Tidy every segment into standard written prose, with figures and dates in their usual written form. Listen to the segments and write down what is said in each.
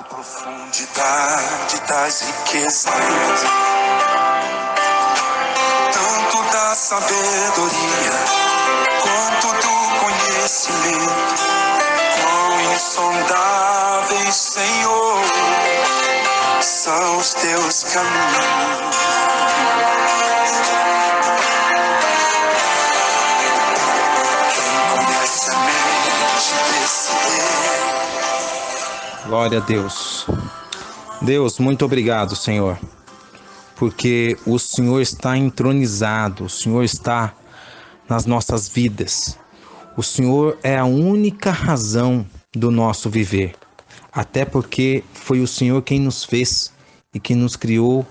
Profundidade das riquezas, tanto da sabedoria quanto do conhecimento, quão insondáveis, Senhor, são os teus caminhos. Quem conhece a mente desse Deus? Glória a Deus. Deus, muito obrigado, Senhor, porque o Senhor está entronizado, o Senhor está nas nossas vidas. O Senhor é a única razão do nosso viver, até porque foi o Senhor quem nos fez e que nos criou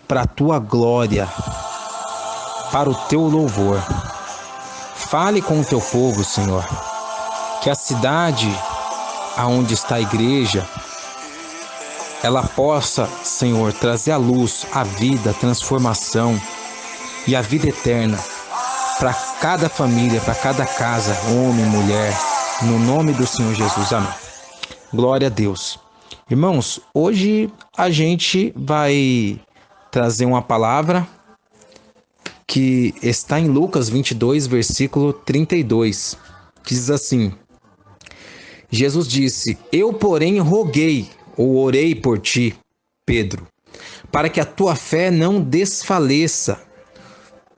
para a tua glória, para o teu louvor. Fale com o teu povo, Senhor, que a cidade aonde está a igreja, ela possa, Senhor, trazer a luz, a vida, a transformação e a vida eterna para cada família, para cada casa, homem, mulher, no nome do Senhor Jesus. Amém. Glória a Deus. Irmãos, hoje a gente vai trazer uma palavra que está em Lucas 22, versículo 32, que diz assim: Jesus disse: Eu, porém, roguei ou orei por ti, Pedro, para que a tua fé não desfaleça.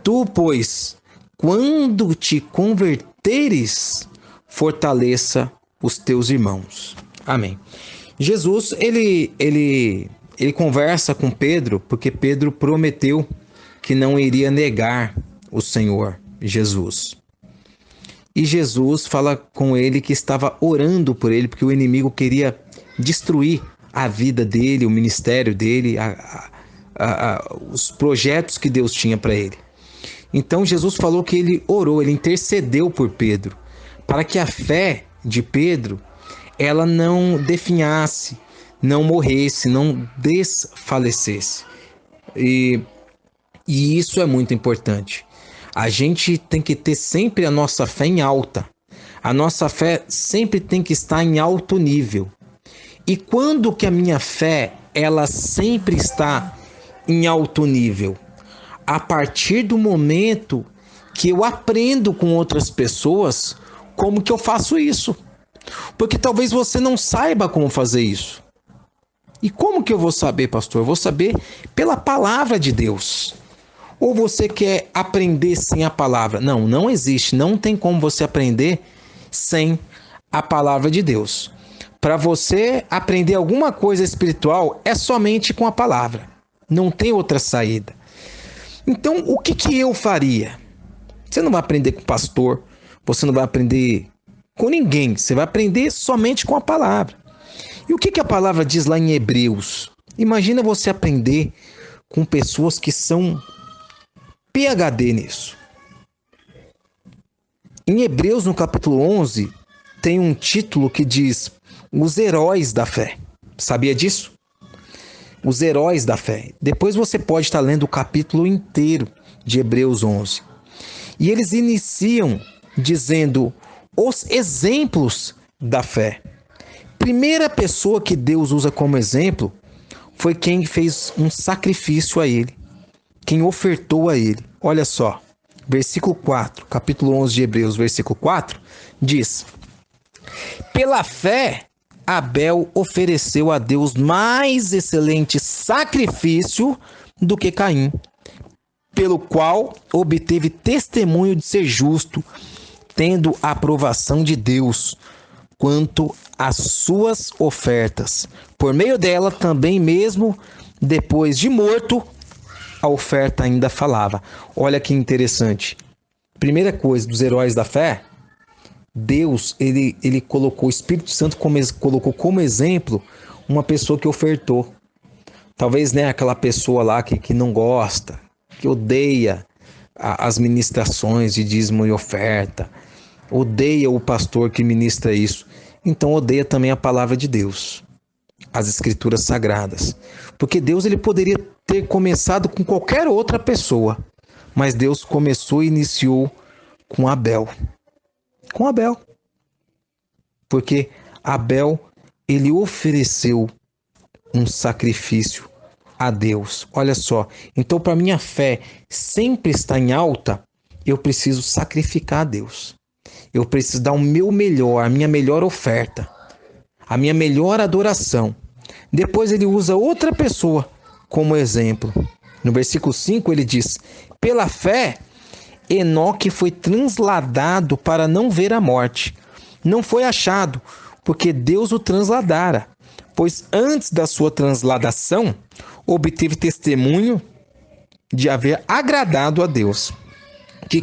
Tu, pois, quando te converteres, fortaleça os teus irmãos. Amém. Jesus, ele conversa com Pedro, porque Pedro prometeu que não iria negar o Senhor Jesus. E Jesus fala com ele que estava orando por ele, porque o inimigo queria destruir a vida dele, o ministério dele, os projetos que Deus tinha para ele. Então Jesus falou que ele orou, ele intercedeu por Pedro, para que a fé de Pedro, ela não definhasse, não morresse, não desfalecesse. E isso é muito importante. A gente tem que ter sempre a nossa fé em alta. A nossa fé sempre tem que estar em alto nível. E quando que a minha fé, ela sempre está em alto nível? A partir do momento que eu aprendo com outras pessoas como que eu faço isso. Porque talvez você não saiba como fazer isso. E como que eu vou saber, pastor? Eu vou saber pela palavra de Deus. Ou você quer aprender sem a palavra? Não, não existe. Não tem como você aprender sem a palavra de Deus. Para você aprender alguma coisa espiritual, é somente com a palavra. Não tem outra saída. Então, o que eu faria? Você não vai aprender com o pastor, você não vai aprender com ninguém. Você vai aprender somente com a palavra. E o que a palavra diz lá em Hebreus? Imagina você aprender com pessoas que são PhD nisso. Em Hebreus, no capítulo 11, tem um título que diz Os Heróis da Fé. Sabia disso? Os Heróis da Fé. Depois você pode estar lendo o capítulo inteiro de Hebreus 11. E eles iniciam dizendo os exemplos da fé. Primeira pessoa que Deus usa como exemplo foi quem fez um sacrifício a ele, quem ofertou a ele. Olha só, versículo 4, capítulo 11 de Hebreus, versículo 4, diz: Pela fé, Abel ofereceu a Deus mais excelente sacrifício do que Caim, pelo qual obteve testemunho de ser justo, tendo a aprovação de Deus quanto às suas ofertas. Por meio dela, também mesmo depois de morto, a oferta ainda falava. Olha que interessante. Primeira coisa dos heróis da fé, Deus, ele colocou, o Espírito Santo colocou como exemplo uma pessoa que ofertou. Talvez, né, aquela pessoa lá que não gosta, que odeia as ministrações de dízimo e oferta, odeia o pastor que ministra isso, então odeia também a palavra de Deus, as escrituras sagradas. Porque Deus, ele poderia ter começado com qualquer outra pessoa, mas Deus começou e iniciou com Abel. Com Abel. Porque Abel, ele ofereceu um sacrifício a Deus. Olha só, então para minha fé sempre estar em alta, eu preciso sacrificar a Deus. Eu preciso dar o meu melhor, a minha melhor oferta, a minha melhor adoração. Depois ele usa outra pessoa como exemplo. No versículo 5 ele diz: pela fé, Enoque foi transladado para não ver a morte. Não foi achado, porque Deus o transladara. Pois antes da sua transladação, obteve testemunho de haver agradado a Deus. O que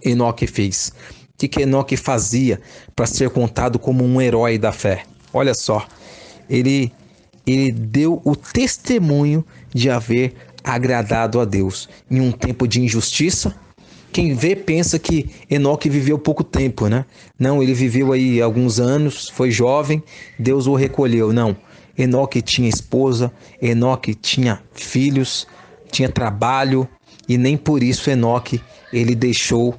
Enoque fez? O que Enoque fazia para ser contado como um herói da fé? Olha só, ele deu o testemunho de haver agradado a Deus em um tempo de injustiça. Quem vê pensa que Enoque viveu pouco tempo, né? Não, ele viveu aí alguns anos, foi jovem, Deus o recolheu. Não, Enoque tinha esposa, Enoque tinha filhos, tinha trabalho, e nem por isso Enoque ele deixou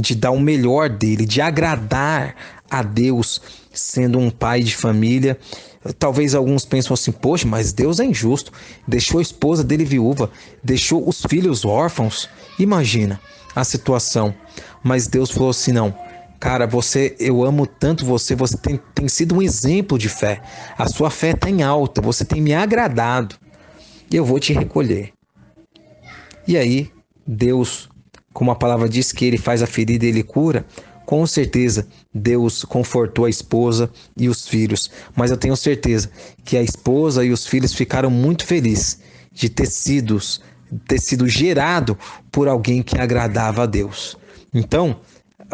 de dar o melhor dele, de agradar a Deus, sendo um pai de família. Talvez alguns pensem assim: poxa, mas Deus é injusto, deixou a esposa dele viúva, deixou os filhos órfãos. Imagina a situação. Mas Deus falou assim: não, cara, eu amo tanto você tem sido um exemplo de fé, a sua fé está em alta, você tem me agradado, eu vou te recolher. E aí Deus, como a palavra diz que ele faz a ferida e ele cura, com certeza Deus confortou a esposa e os filhos. Mas eu tenho certeza que a esposa e os filhos ficaram muito felizes de ter sido gerado por alguém que agradava a Deus. Então,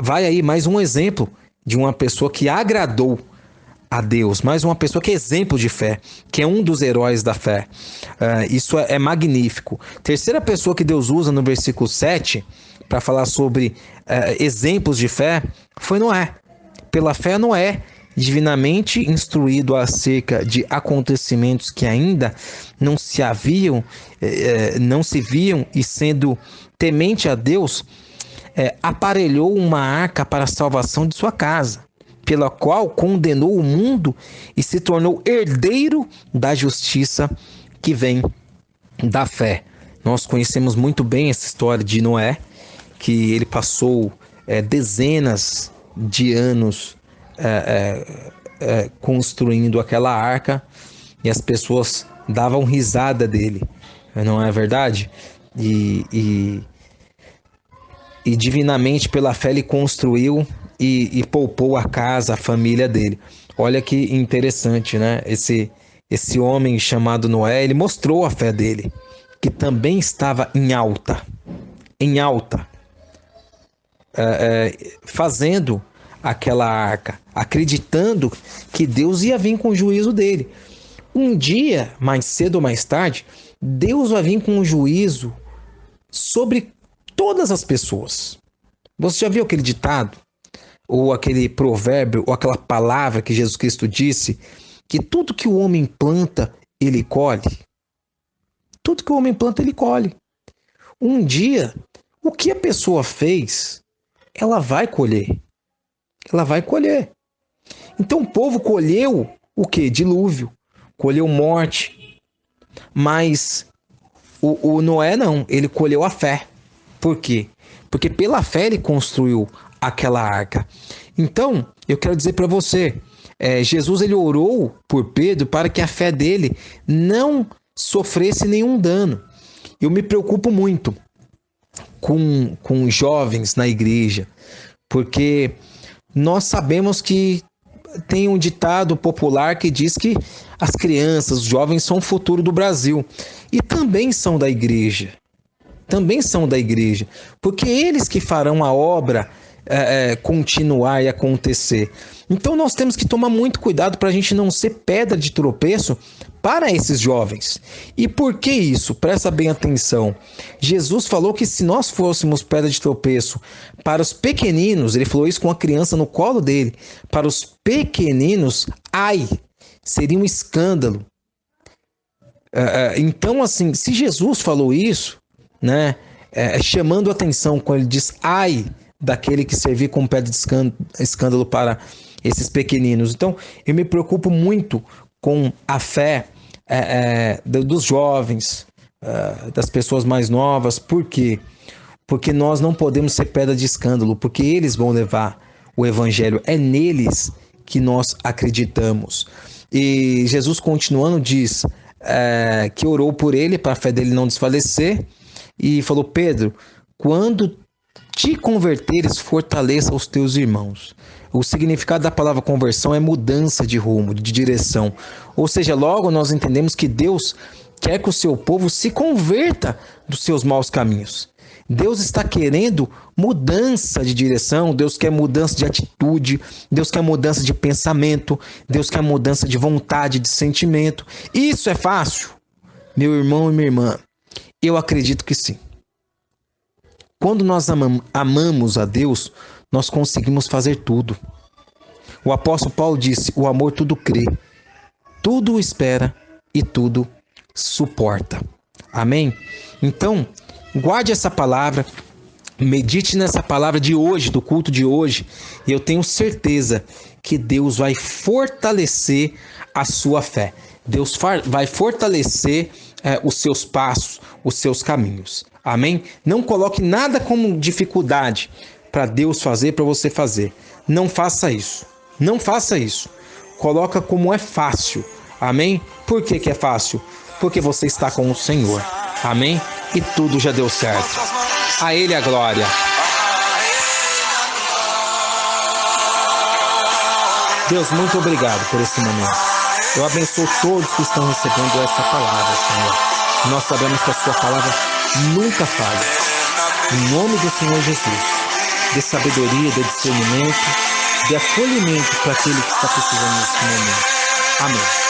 vai aí mais um exemplo de uma pessoa que agradou a Deus, mais uma pessoa que é exemplo de fé, que é um dos heróis da fé. Isso é magnífico. Terceira pessoa que Deus usa no versículo 7 para falar sobre exemplos de fé foi Noé. Pela fé, Noé, divinamente instruído acerca de acontecimentos que ainda não se viam, e sendo temente a Deus, aparelhou uma arca para a salvação de sua casa, pela qual condenou o mundo e se tornou herdeiro da justiça que vem da fé. Nós conhecemos muito bem essa história de Noé, que ele passou dezenas de anos construindo aquela arca, e as pessoas davam risada dele, não é verdade? E divinamente, pela fé, ele construiu e poupou a casa, a família dele. Olha que interessante, né? Esse homem chamado Noé, ele mostrou a fé dele, que também estava em alta, fazendo aquela arca, acreditando que Deus ia vir com o juízo dele. Um dia, mais cedo ou mais tarde, Deus vai vir com um juízo sobre todas as pessoas. Você já viu aquele ditado, ou aquele provérbio, ou aquela palavra que Jesus Cristo disse, que tudo que o homem planta, ele colhe? Tudo que o homem planta, ele colhe. Um dia, o que a pessoa fez, ela vai colher. Ela vai colher. Então o povo colheu o quê? Dilúvio. Colheu morte. Mas o Noé não, ele colheu a fé. Por quê? Porque pela fé ele construiu aquela arca. Então, eu quero dizer para você, Jesus ele orou por Pedro para que a fé dele não sofresse nenhum dano. Eu me preocupo muito com jovens na igreja, porque nós sabemos que tem um ditado popular que diz que as crianças, os jovens são o futuro do Brasil, e também são da igreja. Também são da igreja, porque eles que farão a obra continuar e acontecer. Então nós temos que tomar muito cuidado para a gente não ser pedra de tropeço para esses jovens. E por que isso? Presta bem atenção. Jesus falou que se nós fôssemos pedra de tropeço para os pequeninos, ele falou isso com a criança no colo dele, para os pequeninos, ai, seria um escândalo. Então, assim, se Jesus falou isso, né, chamando atenção quando ele diz ai daquele que servir como pedra de escândalo para esses pequeninos. Então, eu me preocupo muito com a fé dos jovens, das pessoas mais novas. Por quê? Porque nós não podemos ser pedra de escândalo, porque eles vão levar o evangelho. É neles que nós acreditamos. E Jesus, continuando, diz que orou por ele, para a fé dele não desfalecer, e falou: Pedro, quando te converteres, fortaleça os teus irmãos. O significado da palavra conversão é mudança de rumo, de direção. Ou seja, logo nós entendemos que Deus quer que o seu povo se converta dos seus maus caminhos. Deus está querendo mudança de direção, Deus quer mudança de atitude, Deus quer mudança de pensamento, Deus quer mudança de vontade, de sentimento. Isso é fácil, meu irmão e minha irmã? Eu acredito que sim. Quando nós amamos a Deus, nós conseguimos fazer tudo. O apóstolo Paulo disse: o amor tudo crê, tudo espera e tudo suporta. Amém? Então, guarde essa palavra, medite nessa palavra de hoje, do culto de hoje, e eu tenho certeza que Deus vai fortalecer a sua fé. Deus vai fortalecer os seus passos, os seus caminhos. Amém? Não coloque nada como dificuldade para Deus fazer, para você fazer. Não faça isso. Não faça isso. Coloca como é fácil. Amém? Por que que é fácil? Porque você está com o Senhor. Amém? E tudo já deu certo. A Ele a glória. Deus, muito obrigado por esse momento. Eu abençoo todos que estão recebendo essa palavra, Senhor. Nós sabemos que a sua palavra nunca falha. Em nome do Senhor Jesus, dê sabedoria, dê discernimento, dê acolhimento para aquele que está precisando nesse momento. Amém.